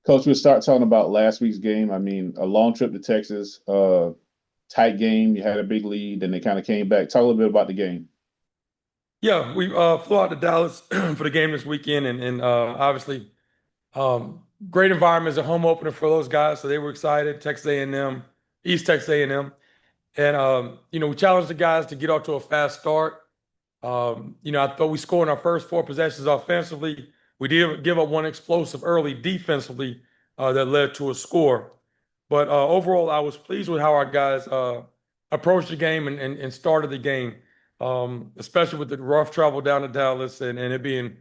Coach, we'll start talking about last week's game. I mean, a long trip to Texas, tight game. You had a big lead, and they kind of came back. Talk a little bit about the game. Yeah, we flew out to Dallas for the game this weekend, and obviously, great environment as a home opener for those guys, so they were excited. Texas A&M, East Texas A&M, and we challenged the guys to get off to a fast start. I thought we scored in our first four possessions offensively. We did give up one explosive early defensively that led to a score, but overall, I was pleased with how our guys approached the game and started the game, especially with the rough travel down to Dallas and it being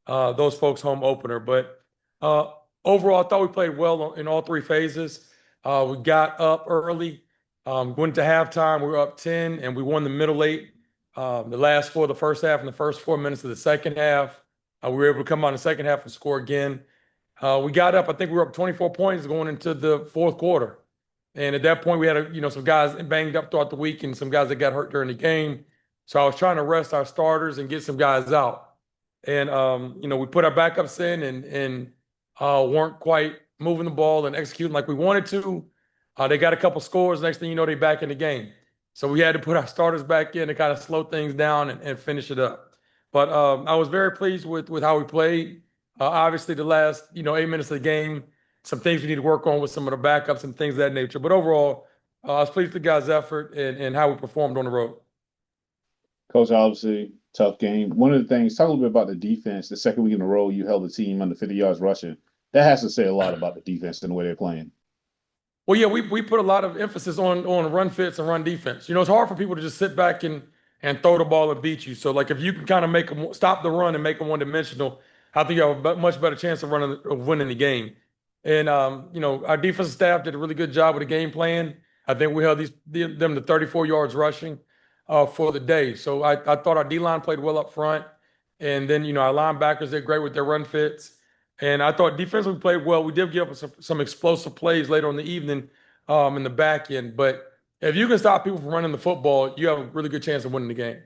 those folks' home opener. But uh, overall, I thought we played well in all three phases. We got up early, went to halftime. We were up 10, and we won the middle eight. The last four of the first half and the first 4 minutes of the second half. We were able to come out in the second half and score again. We got up, I think we were up 24 points going into the fourth quarter. And at that point, we had some guys banged up throughout the week and some guys that got hurt during the game. So I was trying to rest our starters and get some guys out. And we put our backups in and weren't quite moving the ball and executing like we wanted to. They got a couple scores. Next thing you know, they back in the game. So we had to put our starters back in to kind of slow things down and finish it up. But I was very pleased with how we played. Obviously, the last 8 minutes of the game, some things we need to work on with some of the backups and things of that nature. But overall, I was pleased with the guys' effort and how we performed on the road. Coach, obviously, tough game. One of the things, talk a little bit about the defense. The second week in a row, you held the team under 50 yards rushing. That has to say a lot about the defense and the way they're playing. Well, yeah, we put a lot of emphasis on run fits and run defense. It's hard for people to just sit back and throw the ball and beat you. So, like, if you can kind of make them stop the run and make them one dimensional, I think you have a much better chance of winning the game. And our defensive staff did a really good job with the game plan. I think we held them to 34 yards rushing for the day. So I thought our D line played well up front, and then our linebackers did great with their run fits. And I thought defensively we played well. We did give up some explosive plays later in the evening in the back end. But if you can stop people from running the football, you have a really good chance of winning the game.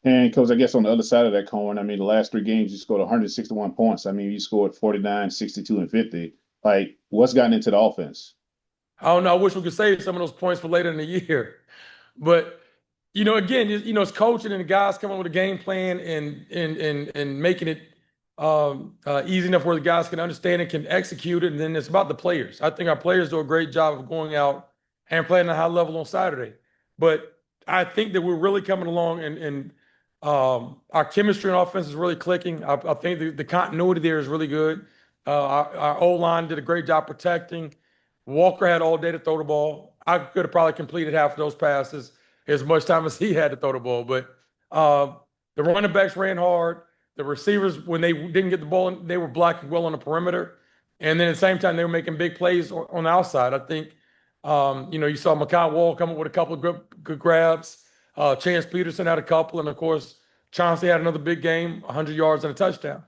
And, Coach, I guess on the other side of that coin, I mean, the last three games, you scored 161 points. I mean, you scored 49, 62, and 50. Like, what's gotten into the offense? I don't know. I wish we could save some of those points for later in the year. But again, it's coaching and the guys coming up with a game plan and making it easy enough where the guys can understand it, can execute it, and then it's about the players. I think our players do a great job of going out and playing at a high level on Saturday. But I think that we're really coming along, and our chemistry and offense is really clicking. I think the continuity there is really good. Our O-line did a great job protecting. Walker had all day to throw the ball. I could have probably completed half of those passes as much time as he had to throw the ball. But the running backs ran hard. The receivers, when they didn't get the ball, they were blocking well on the perimeter. And then at the same time, they were making big plays on the outside. I think, you saw Makai Wall come up with a couple of good grabs. Chance Peterson had a couple. And of course, Chauncey had another big game, 100 yards and a touchdown.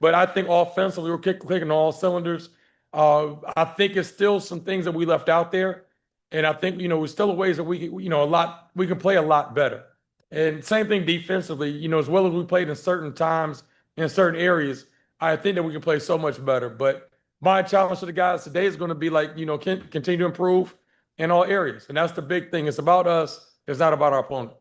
But I think offensively, we're clicking all cylinders. I think it's still some things that we left out there. And I think, there's still a ways that we can play a lot better. And same thing defensively, as well as we played in certain times in certain areas, I think that we can play so much better. But my challenge to the guys today is going to be like, continue to improve in all areas. And that's the big thing. It's about us. It's not about our opponent.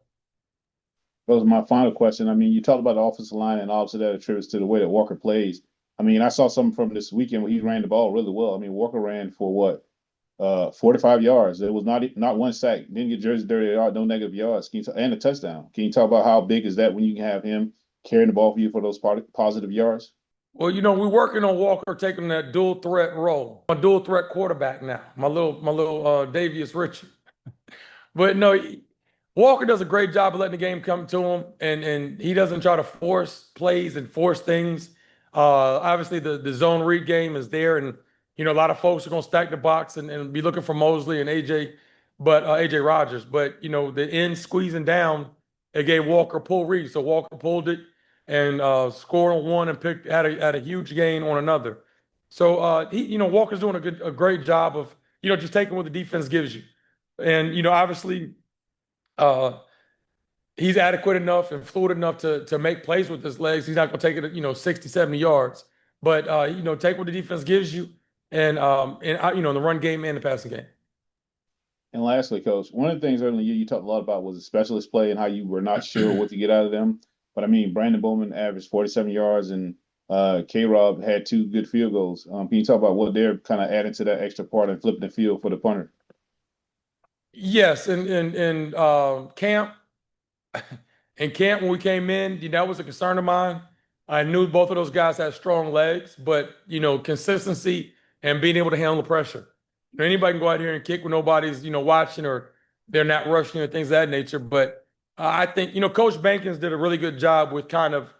That was my final question. I mean, you talked about the offensive line, and obviously that attributes to the way that Walker plays. I mean, I saw something from this weekend where he ran the ball really well. I mean, Walker ran for what, 45 yards. It was not one sack. Didn't get Jersey dirty at all. No negative yards. And a touchdown. Can you talk about how big is that when you can have him carrying the ball for you for those positive yards? Well, we're working on Walker taking that dual threat role. A dual threat quarterback now. My little Davius Richard. But no, Walker does a great job of letting the game come to him, and he doesn't try to force plays and force things. Obviously, the zone read game is there, and a lot of folks are going to stack the box and be looking for Mosley and AJ Rogers. But the end squeezing down, it gave Walker pull read, so Walker pulled it and scored on one and had a huge gain on another. So Walker's doing a great job of just taking what the defense gives you, and obviously uh, he's adequate enough and fluid enough to make plays with his legs. He's not going to take it 60, 70 yards. but take what the defense gives you, and in the run game and the passing game. And lastly, Coach, one of the things early in the year you talked a lot about was the specialist play and how you were not sure what to get out of them. But I mean, Brandon Bowman averaged 47 yards, and K-Rob had two good field goals. Can you talk about what they're kind of adding to that extra part and flipping the field for the punter? Yes, and camp. In camp, when we came in, that was a concern of mine. I knew both of those guys had strong legs, but consistency and being able to handle the pressure. Anybody can go out here and kick when nobody's watching, or they're not rushing or things of that nature. But I think Coach Bankins did a really good job with kind of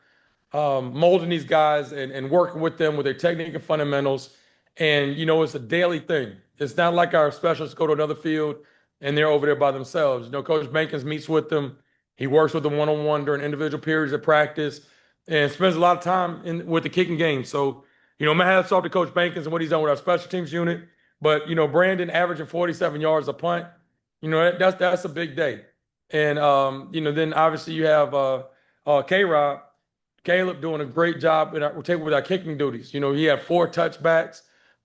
molding these guys and working with them with their technique and fundamentals. And it's a daily thing. It's not like our specialists go to another field and they're over there by themselves. Coach Bankins meets with them. He works with them one-on-one during individual periods of practice and spends a lot of time with the kicking game. So, my hats off to Coach Bankins and what he's done with our special teams unit. But, Brandon averaging 47 yards a punt, that's a big day. And, then obviously you have K-Rob, Caleb doing a great job with our kicking duties. He had 4 touchbacks.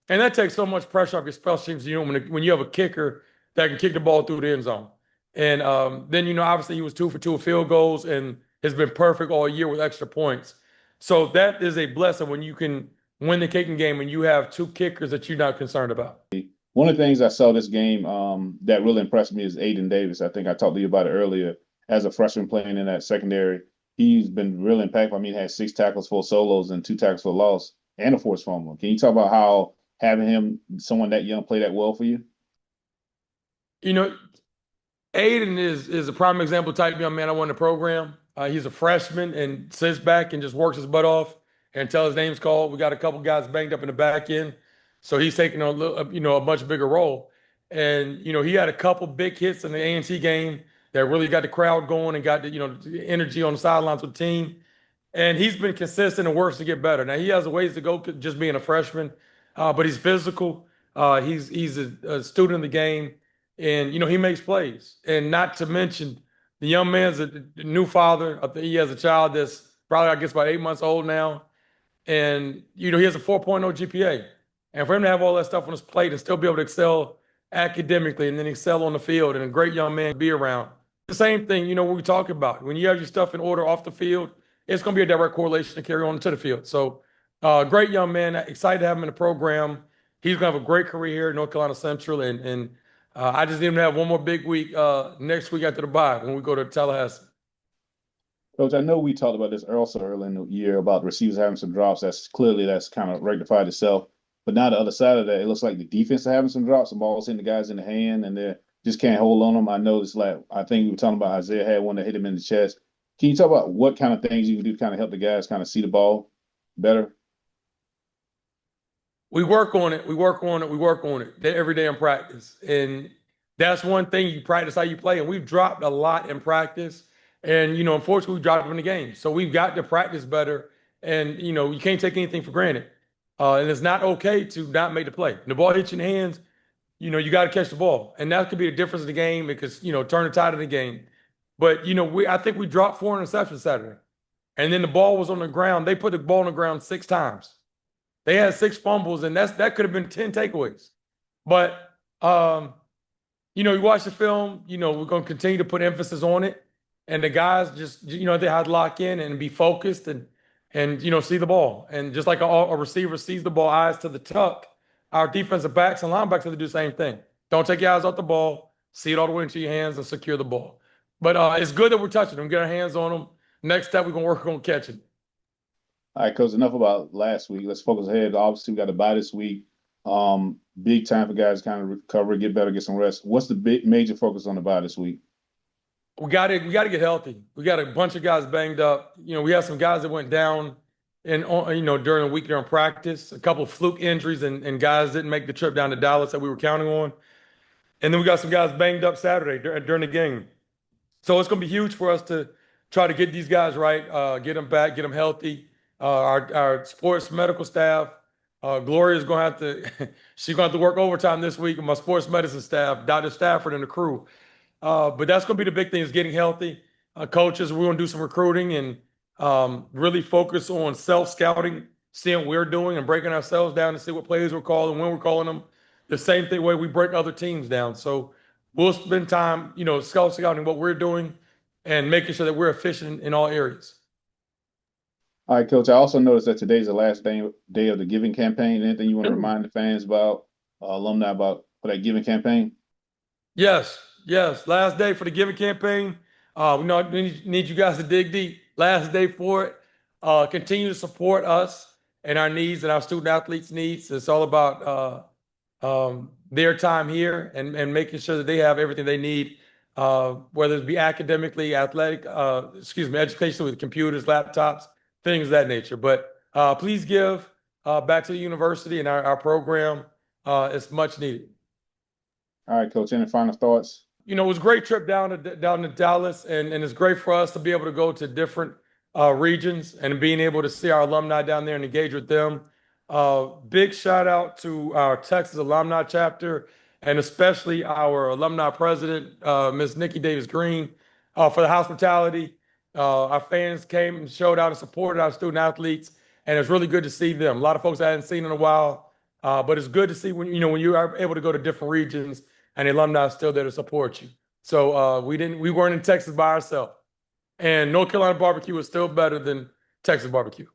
And that takes so much pressure off your special teams, when you have a kicker that can kick the ball through the end zone. And then, obviously he was 2 for 2 with field goals and has been perfect all year with extra points. So that is a blessing when you can win the kicking game and you have 2 kickers that you're not concerned about. One of the things I saw this game that really impressed me is Aiden Davis. I think I talked to you about it earlier. As a freshman playing in that secondary, he's been really impactful. I mean, he had 6 tackles, 4 solos, and 2 tackles for loss, and a forced fumble. Can you talk about how having him, someone that young, play that well for you? You know, Aiden is a prime example type young man I want in the program. He's a freshman and sits back and just works his butt off until his name's called. We got a couple guys banged up in the back end, so he's taking on a much bigger role. And he had a couple big hits in the A&T game that really got the crowd going and got the energy on the sidelines with the team. And he's been consistent and works to get better. Now he has a ways to go, just being a freshman, but he's physical. He's a student of the game, and he makes plays. And not to mention, the young man's a new father. I think he has a child that's probably, I guess, about 8 months old now, and he has a 4.0 GPA. And for him to have all that stuff on his plate and still be able to excel academically and then excel on the field, and a great young man to be around. The same thing, what we talk about. When you have your stuff in order off the field, it's going to be a direct correlation to carry on to the field. So, great young man. Excited to have him in the program. He's going to have a great career here at North Carolina Central. And I just need him to have one more big week next week after the bye when we go to Tallahassee. Coach, I know we talked about this also early in the year about receivers having some drops. That's kind of rectified itself. But now the other side of that, it looks like the defense is having some drops. The ball's hitting the guys in the hand, and they just can't hold on them. I know it's like, I think we were talking about Isaiah had one that hit him in the chest. Can you talk about what kind of things you can do to kind of help the guys kind of see the ball better? We work on it. We work on it. We work on it every day in practice. And that's one thing, you practice how you play. And we've dropped a lot in practice. And, unfortunately, we dropped them in the game. So we've got to practice better. And, you can't take anything for granted. And it's not okay to not make the play. When the ball hits you in the hands, you got to catch the ball. And that could be the difference in the game because, turn the tide of the game. But, I think we dropped 4 interceptions Saturday. And then the ball was on the ground. They put the ball on the ground 6 times. They had 6 fumbles, and that could have been 10 takeaways. But, you watch the film, we're going to continue to put emphasis on it. And the guys just, they had to lock in and be focused and see the ball. And just like a receiver sees the ball, eyes to the tuck, our defensive backs and linebackers have to do the same thing. Don't take your eyes off the ball, see it all the way into your hands and secure the ball. But it's good that we're touching them, get our hands on them. Next step, we're going to work on catching. All right, Coach, enough about last week. Let's focus ahead. Obviously, we got to bye this week. Big time for guys to kind of recover, get better, get some rest. What's the big major focus on the bye this week? We got to get healthy. We got a bunch of guys banged up. We have some guys that went down during the week during practice, a couple of fluke injuries, and guys didn't make the trip down to Dallas that we were counting on. And then we got some guys banged up Saturday during the game. So it's going to be huge for us to try to get these guys right, get them back, get them healthy. Our sports medical staff, Gloria's going to have to, she's going to have to work overtime this week with my sports medicine staff, Dr. Stafford and the crew. But that's going to be the big thing, is getting healthy. Coaches, we're going to do some recruiting and really focus on self-scouting seeing what we're doing and breaking ourselves down to see what plays we're calling, when we're calling them, the same thing way we break other teams down. So we'll spend time, scouting what we're doing and making sure that we're efficient in all areas. All right, Coach. I also noticed that today's the last day of the giving campaign. Anything you want to remind the fans about, alumni about for that giving campaign? Yes, yes. Last day for the giving campaign. We need you guys to dig deep. Last day for it. Continue to support us and our needs and our student athletes' needs. It's all about their time here and making sure that they have everything they need, whether it be academically, athletic, education with computers, laptops, things of that nature. But please give back to the university and our program. It's much needed. All right, Coach. Any final thoughts? It was a great trip down to Dallas, and it's great for us to be able to go to different regions and being able to see our alumni down there and engage with them. Big shout out to our Texas Alumni chapter and especially our alumni president, Ms. Nikki Davis Green, for the hospitality. Our fans came and showed out and supported our student athletes, and it's really good to see them. A lot of folks I hadn't seen in a while, but it's good to see when you are able to go to different regions and the alumni is still there to support you. So we weren't in Texas by ourselves. And North Carolina barbecue is still better than Texas barbecue.